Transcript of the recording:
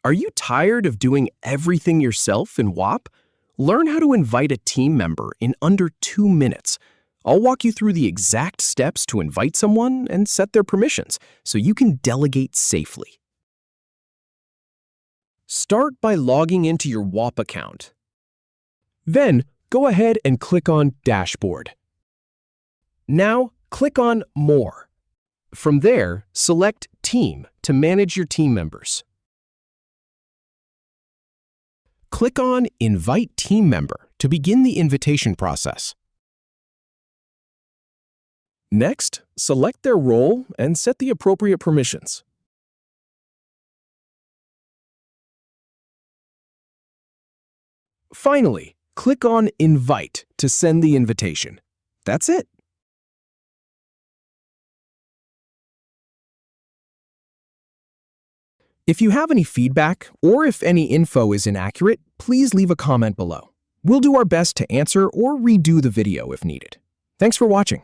Are you tired of doing everything yourself in Whop? Learn how to invite a team member in under 2 minutes. I'll walk you through the exact steps to invite someone and set their permissions so you can delegate safely. Start by logging into your Whop account. Then, go ahead and click on Dashboard. Now, click on More. From there, select Team to manage your team members. Click on Invite Team Member to begin the invitation process. Next, select their role and set the appropriate permissions. Finally, click on Invite to send the invitation. That's it. If you have any feedback or if any info is inaccurate, please leave a comment below. We'll do our best to answer or redo the video if needed. Thanks for watching.